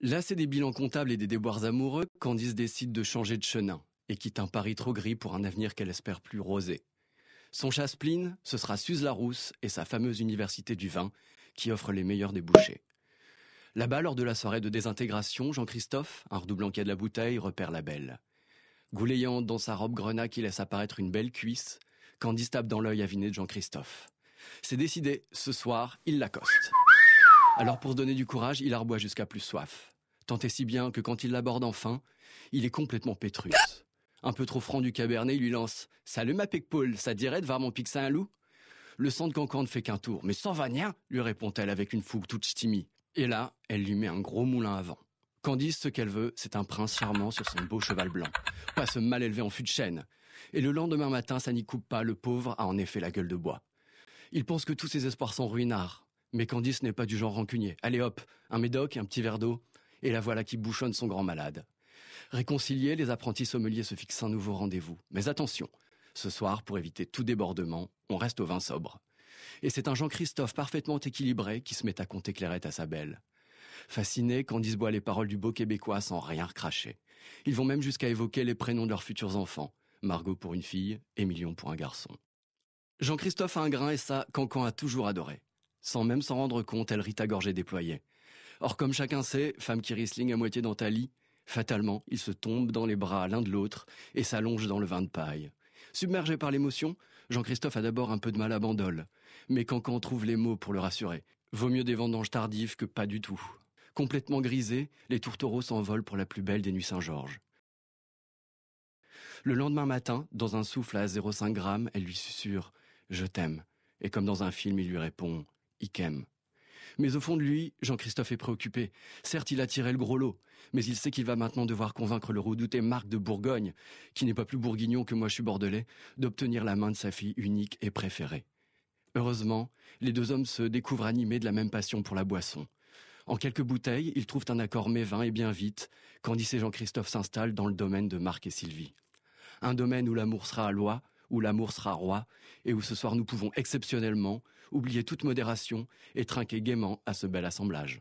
Lassé des bilans comptables et des déboires amoureux, Candice décide de changer de chenin et quitte un Paris trop gris pour un avenir qu'elle espère plus rosé. Son chasse-spleen, ce sera Suze Larousse et sa fameuse université du vin qui offre les meilleurs débouchés. Là-bas, lors de la soirée de désintégration, Jean-Christophe, un redoublanquet de la bouteille, repère la belle. Goulayante dans sa robe grenat qui laisse apparaître une belle cuisse, Candice tape dans l'œil aviné de Jean-Christophe. C'est décidé, ce soir, il l'accoste. Alors pour se donner du courage, il arboie jusqu'à plus soif. Tant et si bien que quand il l'aborde enfin, il est complètement pétrus. Un peu trop franc du cabernet, il lui lance « Salut ma Paul, ça te dirait de voir mon pic Saint-Loup ?» Le sang de Cancan ne fait qu'un tour. « Mais sans va rien !» lui répond-elle avec une fougue toute ch'timi. Et là, elle lui met un gros moulin à vent. Candice, ce qu'elle veut, c'est un prince charmant sur son beau cheval blanc. Pas se mal élever en fût de chêne. Et le lendemain matin, ça n'y coupe pas, le pauvre a en effet la gueule de bois. Il pense que tous ses espoirs sont ruinards. Mais Candice n'est pas du genre rancunier. Allez hop, un médoc, un petit verre d'eau, et la voilà qui bouchonne son grand malade. Réconciliés, les apprentis sommeliers se fixent un nouveau rendez-vous. Mais attention, ce soir, pour éviter tout débordement, on reste au vin sobre. Et c'est un Jean-Christophe parfaitement équilibré qui se met à compter clairette à sa belle. Fasciné, Candice boit les paroles du beau Québécois sans rien recracher. Ils vont même jusqu'à évoquer les prénoms de leurs futurs enfants. Margot pour une fille, Émilion pour un garçon. Jean-Christophe a un grain et ça, Cancan a toujours adoré. Sans même s'en rendre compte, elle rit à gorgée déployée. Or, comme chacun sait, femme qui risling à moitié dans ta lit, fatalement, ils se tombent dans les bras l'un de l'autre et s'allongent dans le vin de paille. Submergé par l'émotion, Jean-Christophe a d'abord un peu de mal à bandole. Mais Cancan trouve les mots pour le rassurer. Vaut mieux des vendanges tardives que pas du tout. Complètement grisés, les tourtereaux s'envolent pour la plus belle des nuits Saint-Georges. Le lendemain matin, dans un souffle à 0,5 grammes, elle lui susurre « Je t'aime ». Et comme dans un film, il lui répond « Ikem ». Mais au fond de lui, Jean-Christophe est préoccupé. Certes, il a tiré le gros lot, mais il sait qu'il va maintenant devoir convaincre le redouté Marc de Bourgogne, qui n'est pas plus bourguignon que moi je suis bordelais, d'obtenir la main de sa fille unique et préférée. Heureusement, les deux hommes se découvrent animés de la même passion pour la boisson. En quelques bouteilles, ils trouvent un accord mévin et bien vite, Candice et Jean-Christophe s'installent dans le domaine de Marc et Sylvie. Un domaine où l'amour sera loi, où l'amour sera roi, et où ce soir nous pouvons exceptionnellement oublier toute modération et trinquer gaiement à ce bel assemblage.